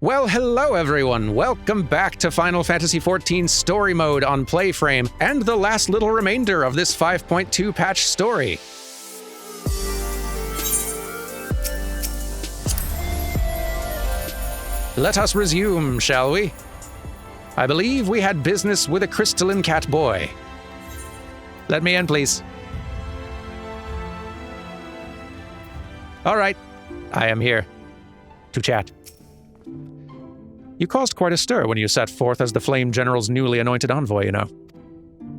Well, hello everyone! Welcome back to Final Fantasy XIV Story Mode on PlayFrame, and the last little remainder of this 5.2 patch story. Let us resume, shall we? I believe we had business with a crystalline cat boy. Let me in, please. All right, I am here to chat. You caused quite a stir when you set forth as the Flame General's newly anointed envoy, you know.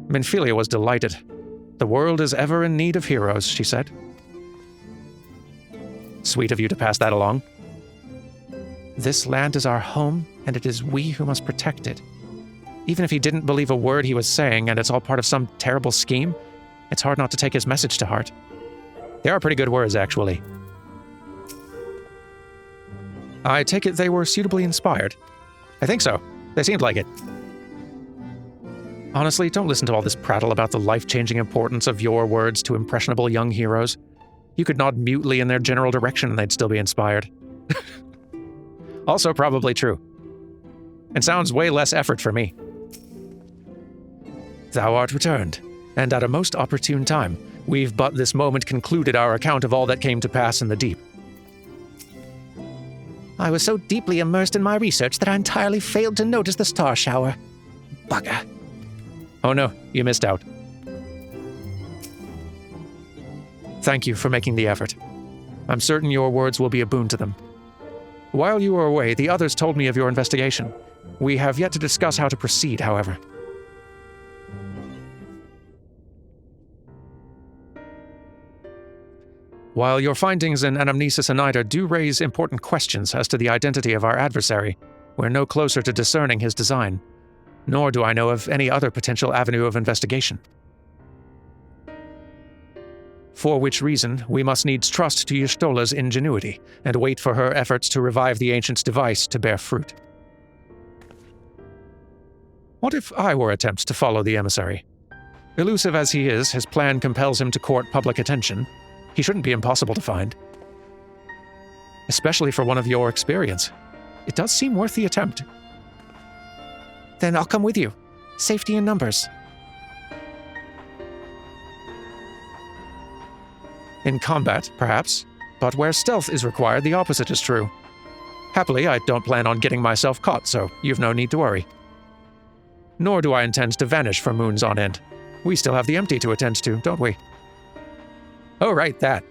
Minfilia was delighted. The world is ever in need of heroes, she said. Sweet of you to pass that along. This land is our home, and it is we who must protect it. Even if he didn't believe a word he was saying, and it's all part of some terrible scheme, it's hard not to take his message to heart. They are pretty good words, actually. I take it they were suitably inspired. I think so. They seemed like it. Honestly, don't listen to all this prattle about the life-changing importance of your words to impressionable young heroes. You could nod mutely in their general direction and they'd still be inspired. Also probably true. And sounds way less effort for me. Thou art returned, and at a most opportune time. We've but this moment concluded our account of all that came to pass in the deep. I was so deeply immersed in my research that I entirely failed to notice the star shower. Bugger. Oh no, you missed out. Thank you for making the effort. I'm certain your words will be a boon to them. While you were away, the others told me of your investigation. We have yet to discuss how to proceed, however. While your findings in Anamnesis and Ida do raise important questions as to the identity of our adversary, we're no closer to discerning his design, nor do I know of any other potential avenue of investigation. For which reason, we must needs trust to Y'shtola's ingenuity, and wait for her efforts to revive the Ancient's device to bear fruit. What if I were attempts to follow the emissary? Elusive as he is, his plan compels him to court public attention. He shouldn't be impossible to find. Especially for one of your experience. It does seem worth the attempt. Then I'll come with you. Safety in numbers. In combat, perhaps, but where stealth is required, the opposite is true. Happily, I don't plan on getting myself caught, so you've no need to worry. Nor do I intend to vanish for moons on end. We still have the empty to attend to, don't we? Oh, right, that.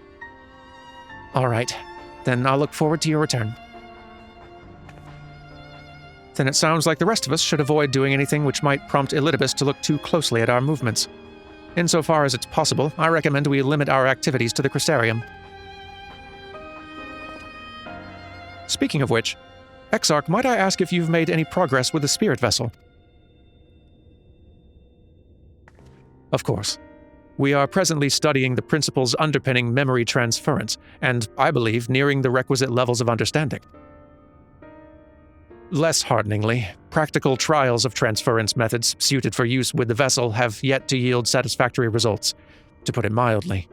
All right, then I'll look forward to your return. Then it sounds like the rest of us should avoid doing anything which might prompt Elidibus to look too closely at our movements. Insofar as it's possible, I recommend we limit our activities to the Crystarium. Speaking of which, Exarch, might I ask if you've made any progress with the spirit vessel? Of course. We are presently studying the principles underpinning memory transference, and, I believe, nearing the requisite levels of understanding. Less hearteningly, practical trials of transference methods suited for use with the vessel have yet to yield satisfactory results, to put it mildly.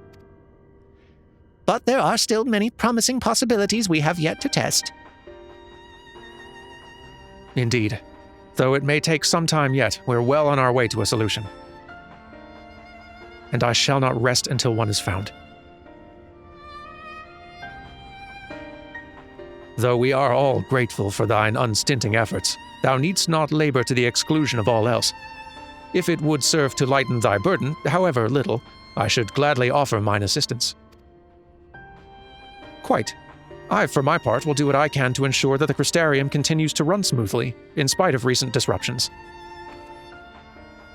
But there are still many promising possibilities we have yet to test. Indeed. Though it may take some time yet, we're well on our way to a solution. And I shall not rest until one is found. Though we are all grateful for thine unstinting efforts, thou needst not labor to the exclusion of all else. If it would serve to lighten thy burden, however little, I should gladly offer mine assistance. Quite. I, for my part, will do what I can to ensure that the Crystarium continues to run smoothly, in spite of recent disruptions.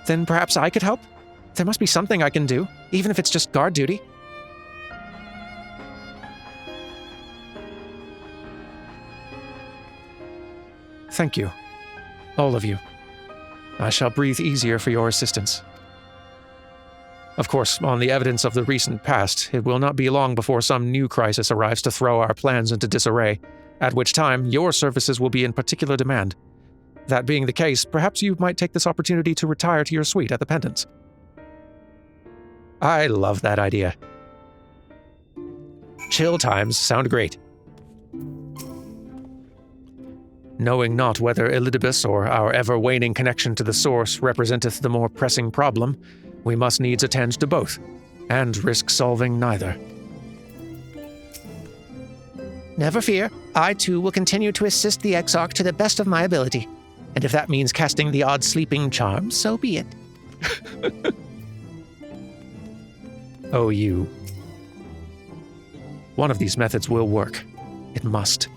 Then perhaps I could help? There must be something I can do, even if it's just guard duty. Thank you. All of you. I shall breathe easier for your assistance. Of course, on the evidence of the recent past, it will not be long before some new crisis arrives to throw our plans into disarray, at which time your services will be in particular demand. That being the case, perhaps you might take this opportunity to retire to your suite at the Pendants. I love that idea. Chill times sound great. knowing not whether Elidibus or our ever-waning connection to the source representeth the more pressing problem, we must needs attend to both, and risk solving neither. Never fear. I, too, will continue to assist the Exarch to the best of my ability. And if that means casting the odd sleeping charm, so be it. Oh, you. One of these methods will work. It must.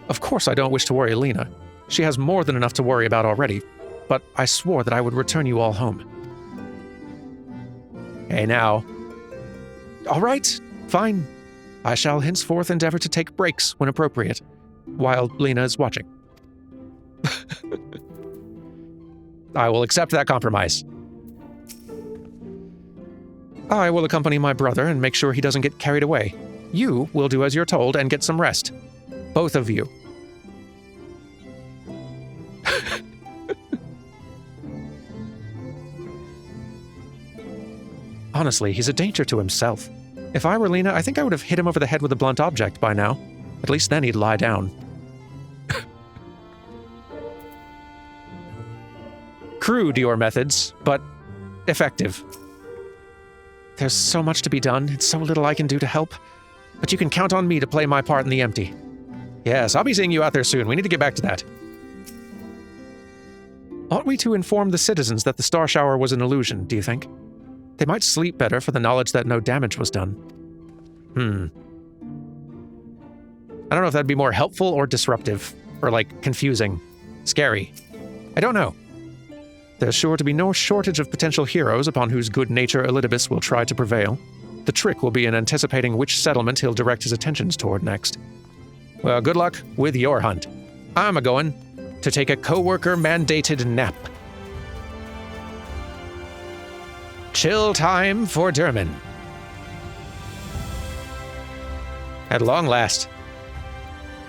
Of course I don't wish to worry Lena. She has more than enough to worry about already, but I swore that I would return you all home. Hey now. All right, fine. I shall henceforth endeavor to take breaks when appropriate, while Lena is watching. I will accept that compromise. I will accompany my brother and make sure he doesn't get carried away. You will do as you're told and get some rest. Both of you. Honestly, he's a danger to himself. If I were Lena, I think I would have hit him over the head with a blunt object by now. At least then he'd lie down. Crude, your methods, but effective. There's so much to be done, and so little I can do to help. But you can count on me to play my part in the empty. Yes, I'll be seeing you out there soon. We need to get back to that. Ought we to inform the citizens that the star shower was an illusion, do you think? They might sleep better for the knowledge that no damage was done. I don't know if that'd be more helpful or disruptive, or confusing, scary. I don't know. There's sure to be no shortage of potential heroes upon whose good nature Elidibus will try to prevail. The trick will be in anticipating which settlement he'll direct his attentions toward next. Well, good luck with your hunt. I'm a-going to take a co-worker-mandated nap. Chill time for Durmin. At long last.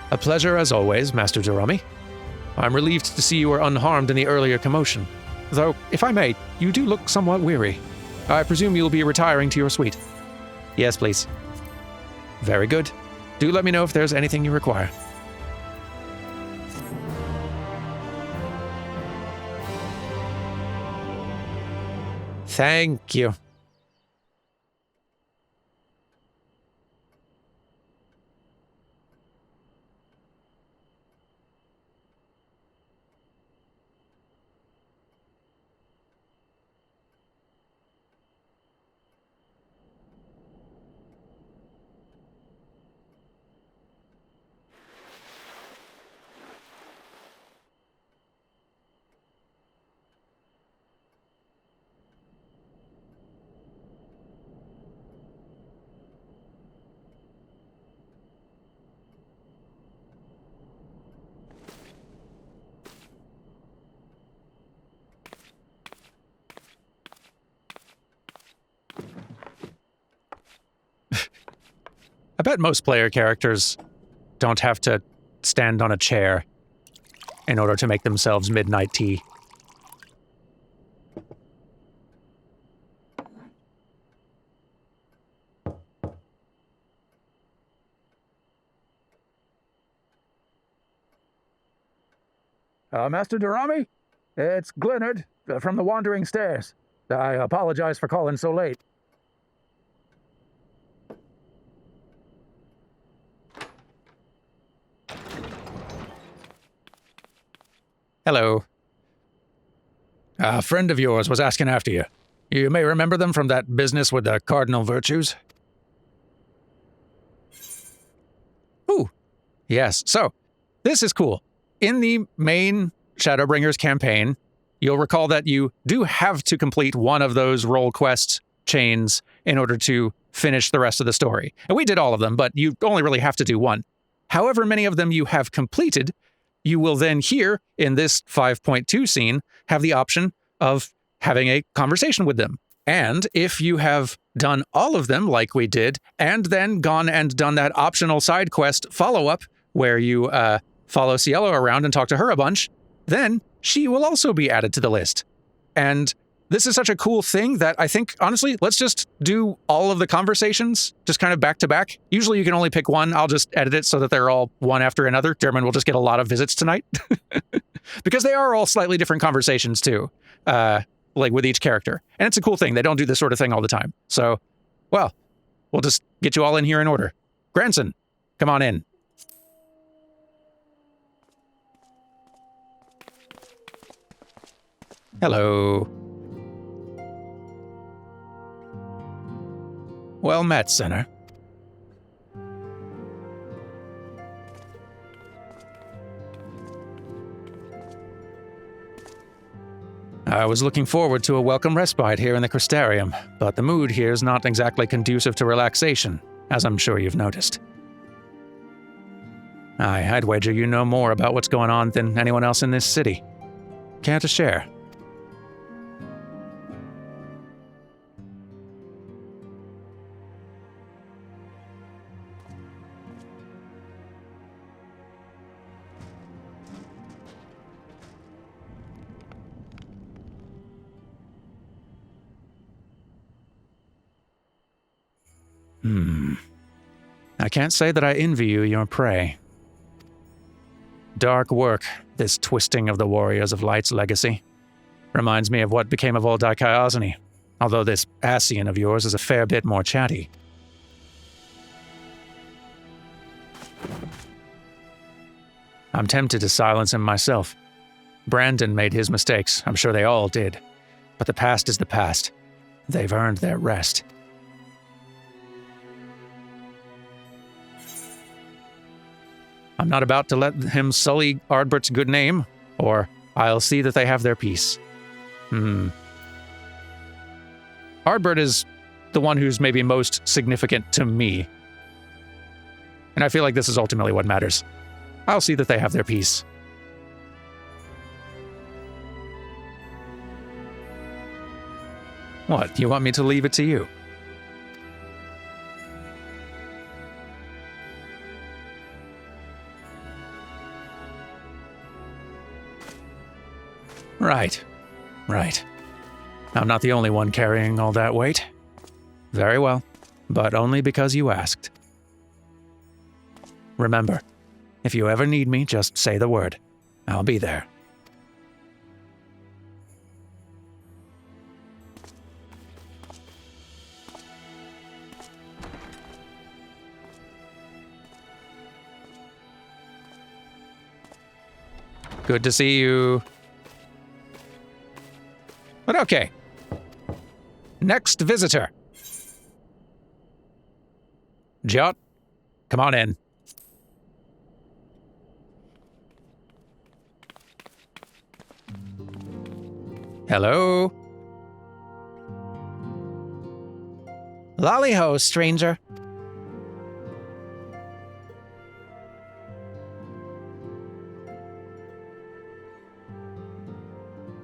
A pleasure as always, Master Durami. I'm relieved to see you were unharmed in the earlier commotion. Though, if I may, you do look somewhat weary. I presume you'll be retiring to your suite. Yes, please. Very good. Do let me know if there's anything you require. Thank you. I bet most player characters don't have to stand on a chair in order to make themselves midnight tea. Master Durami? It's Glennard from the Wandering Stairs. I apologize for calling so late. Hello. A friend of yours was asking after you. You may remember them from that business with the cardinal virtues. Ooh. Yes. So, this is cool. In the main Shadowbringers campaign, you'll recall that you do have to complete one of those role quest chains in order to finish the rest of the story. And we did all of them, but you only really have to do one. However many of them you have completed, you will then here, in this 5.2 scene, have the option of having a conversation with them. And if you have done all of them like we did, and then gone and done that optional side quest follow-up, where you follow Cielo around and talk to her a bunch, then she will also be added to the list. And this is such a cool thing that I think, honestly, let's just do all of the conversations just kind of back to back. Usually you can only pick one. I'll just edit it so that they're all one after another. Durmin will just get a lot of visits tonight. Because they are all slightly different conversations too, like with each character. And it's a cool thing. They don't do this sort of thing all the time. So, well, we'll just get you all in here in order. Granson, come on in. Hello. Well met, Sinner. I was looking forward to a welcome respite here in the Crystarium, but the mood here is not exactly conducive to relaxation, as I'm sure you've noticed. I'd wager you know more about what's going on than anyone else in this city. Care to share? I can't say that I envy you your prey. Dark work, this twisting of the Warriors of Light's legacy. Reminds me of what became of old Daikai, although this Ascian of yours is a fair bit more chatty. I'm tempted to silence him myself. Brandon made his mistakes, I'm sure they all did. But the past is the past. They've earned their rest. I'm not about to let him sully Ardbert's good name, or I'll see that they have their peace. Ardbert is the one who's maybe most significant to me. And I feel like this is ultimately what matters. I'll see that they have their peace. What, you want me to leave it to you? Right. I'm not the only one carrying all that weight. Very well, but only because you asked. Remember, if you ever need me, just say the word. I'll be there. Good to see you. But okay. Next visitor. Jot, come on in. Hello? Lolly-ho, stranger.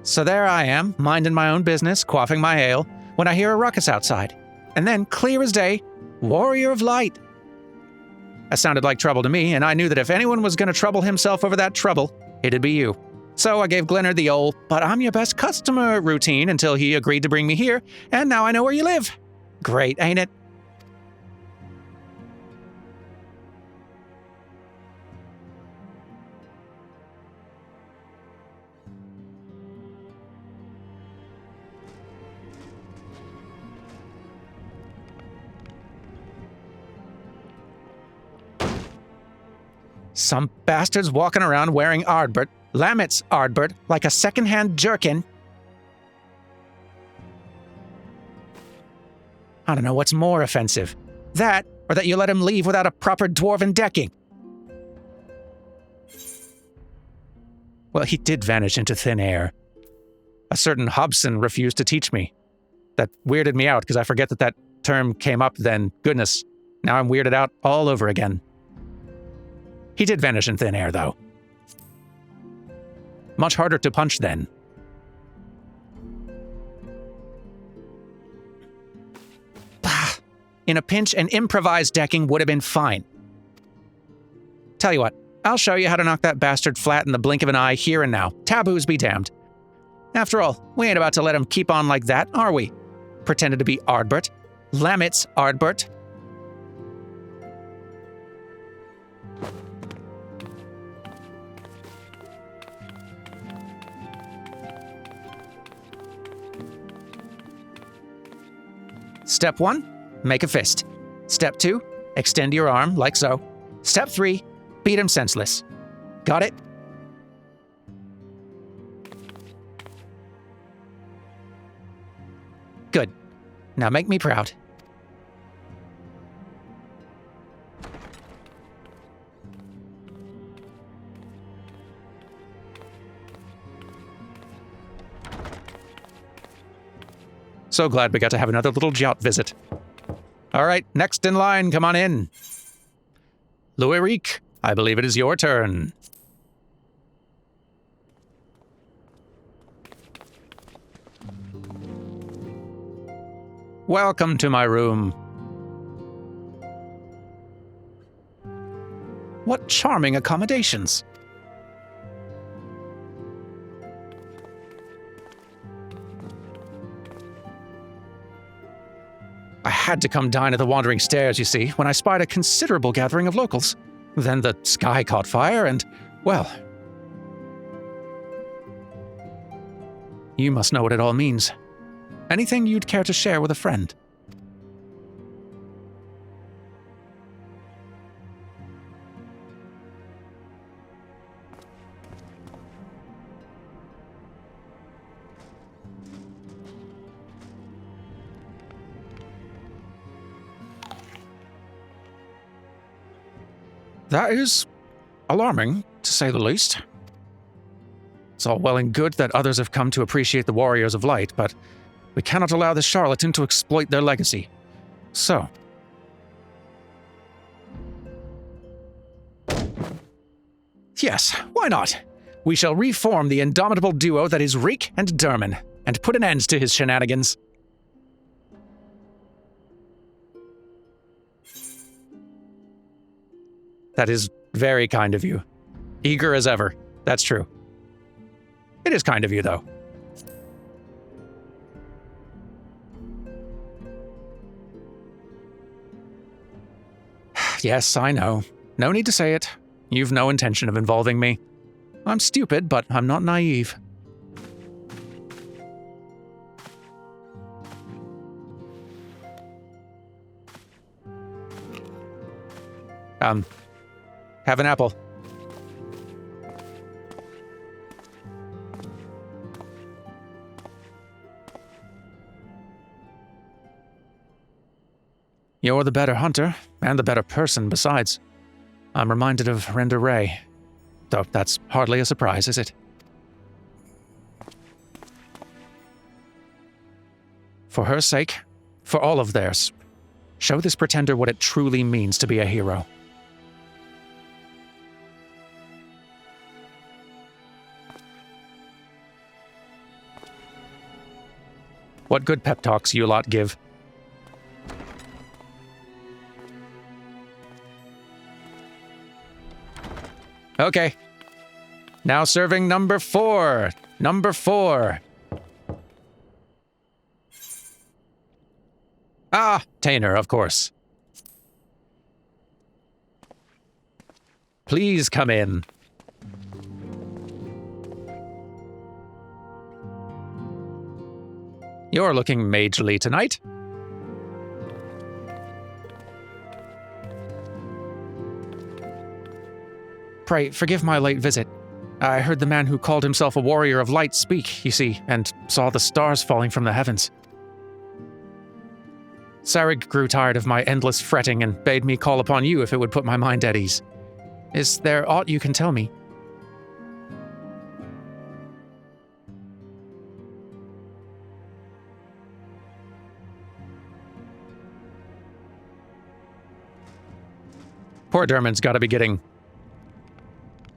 So there I am, minding my own business, quaffing my ale, when I hear a ruckus outside. And then, clear as day, Warrior of Light. That sounded like trouble to me, and I knew that if anyone was going to trouble himself over that trouble, it'd be you. So I gave Glenard the old, but I'm your best customer routine until he agreed to bring me here, and now I know where you live. Great, ain't it? Some bastard's walking around wearing Lamet's Ardbert, like a second-hand jerkin. I don't know what's more offensive. That, or that you let him leave without a proper dwarven decking. Well, he did vanish into thin air. A certain Hobson refused to teach me. That weirded me out, because I forget that term came up then. Goodness, now I'm weirded out all over again. He did vanish in thin air, though. Much harder to punch then. Bah! In a pinch, an improvised decking would have been fine. Tell you what, I'll show you how to knock that bastard flat in the blink of an eye here and now. Taboos be damned. After all, we ain't about to let him keep on like that, are we? Pretended to be Ardbert. Lamit's Ardbert. Step 1, make a fist. Step 2, extend your arm like so. Step 3, beat him senseless. Got it? Good. Now make me proud. So glad we got to have another little jout visit. All right, next in line, come on in. Louis Reek, I believe it is your turn. Welcome to my room. What charming accommodations. I had to come dine at the Wandering Stairs, you see, when I spied a considerable gathering of locals. Then the sky caught fire and, well... You must know what it all means. Anything you'd care to share with a friend? That is alarming, to say the least. It's all well and good that others have come to appreciate the Warriors of Light, but we cannot allow this charlatan to exploit their legacy. So... Yes, why not? We shall reform the indomitable duo that is Reek and Durmin, and put an end to his shenanigans. That is very kind of you. Eager as ever. That's true. It is kind of you, though. Yes, I know. No need to say it. You've no intention of involving me. I'm stupid, but I'm not naive. Have an apple. You're the better hunter, and the better person besides. I'm reminded of Render Ray. Though that's hardly a surprise, is it? For her sake, for all of theirs, show this pretender what it truly means to be a hero. What good pep talks you lot give. Okay. Now serving number 4. Number 4. Ah, Tainer, of course. Please come in. You're looking majorly tonight. Pray, forgive my late visit. I heard the man who called himself a warrior of light speak, you see, and saw the stars falling from the heavens. Sarig grew tired of my endless fretting and bade me call upon you if it would put my mind at ease. Is there aught you can tell me? Poor Durmin's got to be getting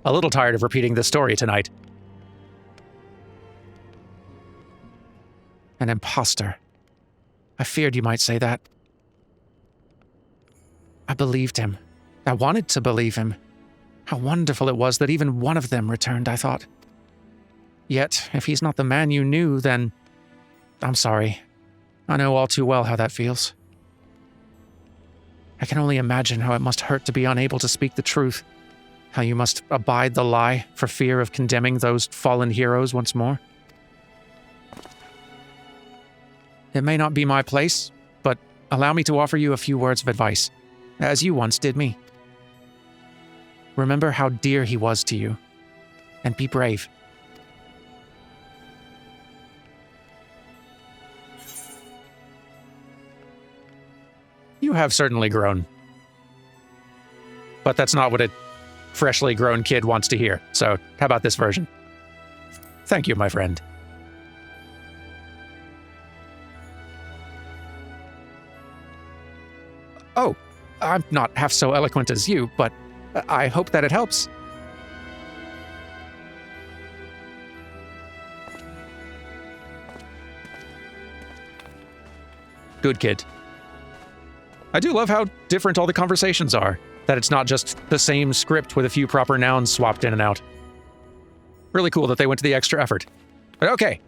a little tired of repeating the story tonight. An imposter. I feared you might say that. I believed him. I wanted to believe him. How wonderful it was that even one of them returned, I thought. Yet, if he's not the man you knew, then I'm sorry. I know all too well how that feels. I can only imagine how it must hurt to be unable to speak the truth, how you must abide the lie for fear of condemning those fallen heroes once more. It may not be my place, but allow me to offer you a few words of advice, as you once did me. Remember how dear he was to you, and be brave. You have certainly grown. But that's not what a freshly grown kid wants to hear, so how about this version? Thank you, my friend. Oh, I'm not half so eloquent as you, but I hope that it helps. Good kid. I do love how different all the conversations are, that it's not just the same script with a few proper nouns swapped in and out. Really cool that they went to the extra effort. But okay,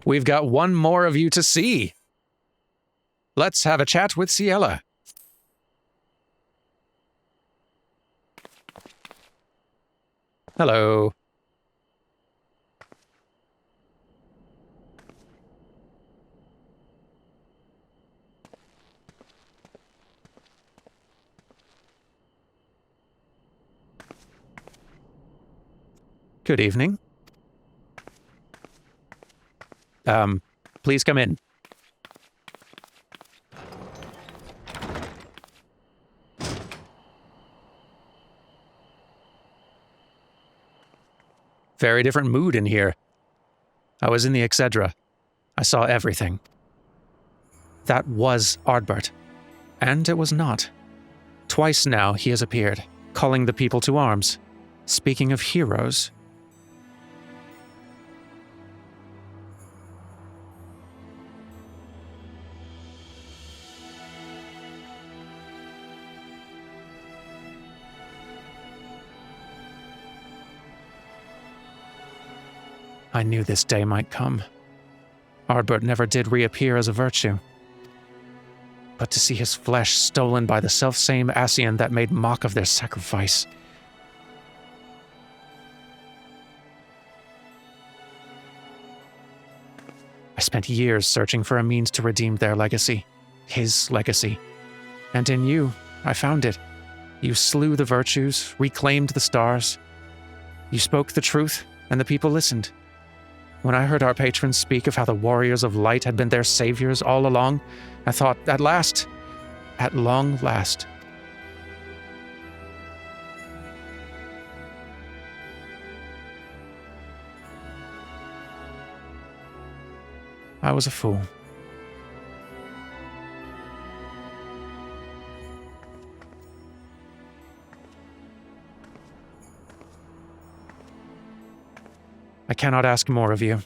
we've got one more of you to see. Let's have a chat with Ciela. Hello. Good evening. Please come in. Very different mood in here. I was in the XIV. I saw everything. That was Ardbert. And it was not. Twice now he has appeared, calling the people to arms. Speaking of heroes. I knew this day might come. Ardbert never did reappear as a virtue. But to see his flesh stolen by the selfsame Ascian that made mock of their sacrifice. I spent years searching for a means to redeem their legacy. His legacy. And in you, I found it. You slew the virtues, reclaimed the stars. You spoke the truth, and the people listened. When I heard our patrons speak of how the warriors of light had been their saviors all along, I thought, at last, at long last. I was a fool. I cannot ask more of you,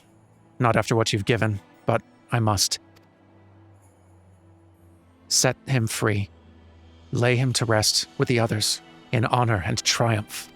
not after what you've given, but I must. Set him free. Lay him to rest with the others, in honor and triumph.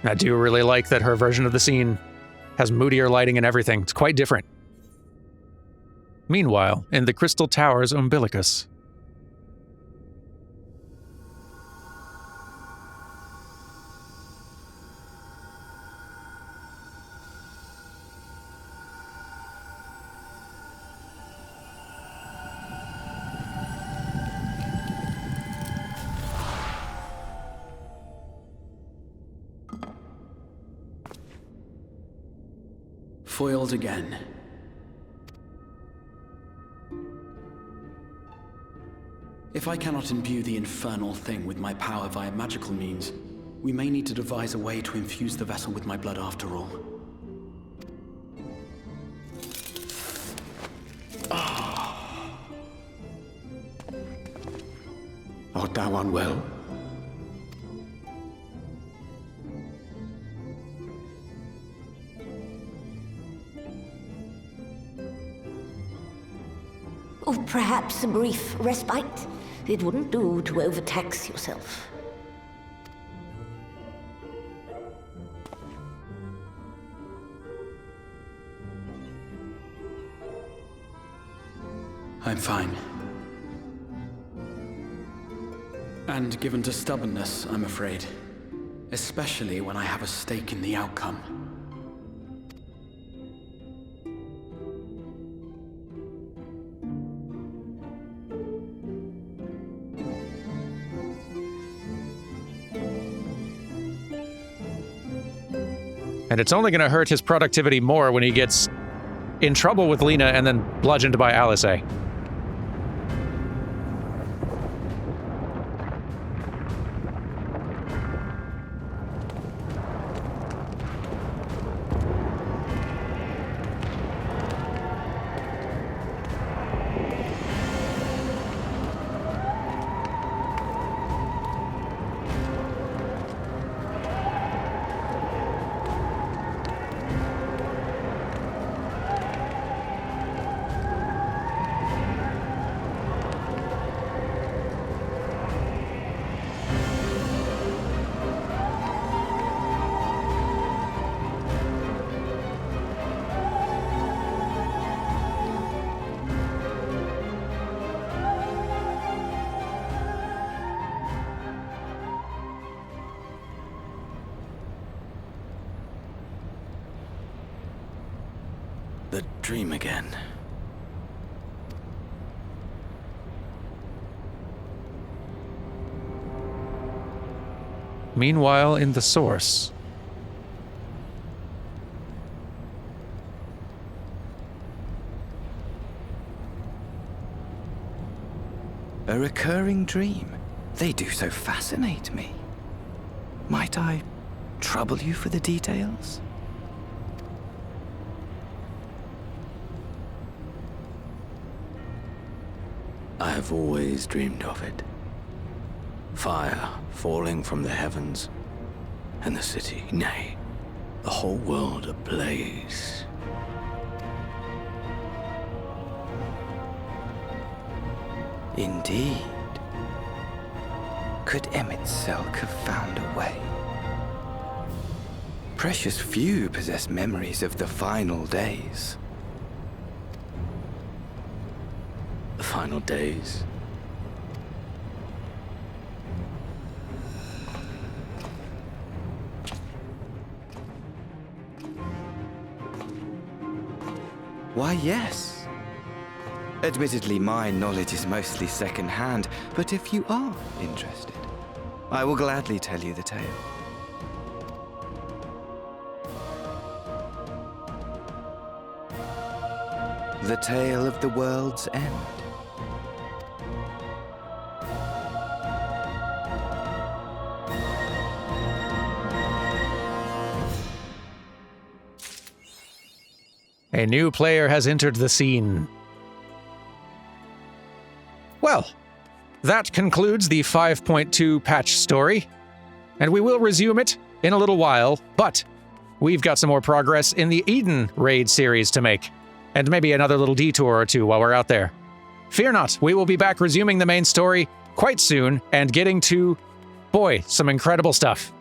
I do really like that her version of the scene has moodier lighting and everything. It's quite different. Meanwhile, in the Crystal Tower's umbilicus. Foiled again. If I cannot imbue the infernal thing with my power via magical means, we may need to devise a way to infuse the vessel with my blood after all. Art thou unwell? Or perhaps a brief respite? It wouldn't do to overtax yourself. I'm fine. And given to stubbornness, I'm afraid. Especially when I have a stake in the outcome. And it's only going to hurt his productivity more when he gets in trouble with Lena and then bludgeoned by Alice. The dream again. Meanwhile, in the source. A recurring dream. They do so fascinate me. Might I trouble you for the details? I have always dreamed of it. Fire falling from the heavens, and the city, nay, the whole world ablaze. Indeed. Could Emmett Selk have found a way? Precious few possess memories of the final days. The final days. Why, yes. Admittedly, my knowledge is mostly second-hand, but if you are interested, I will gladly tell you the tale. The tale of the world's end. A new player has entered the scene. Well, that concludes the 5.2 patch story, and we will resume it in a little while, but we've got some more progress in the Eden raid series to make, and maybe another little detour or two while we're out there. Fear not, we will be back resuming the main story quite soon and getting to, boy, some incredible stuff.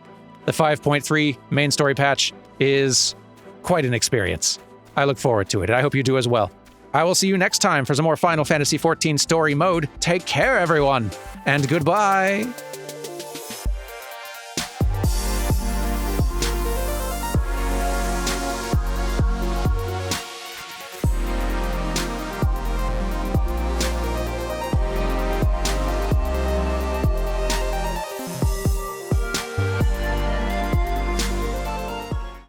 The 5.3 main story patch is quite an experience. I look forward to it. I hope you do as well. I will see you next time for some more Final Fantasy XIV story mode. Take care, everyone, and goodbye.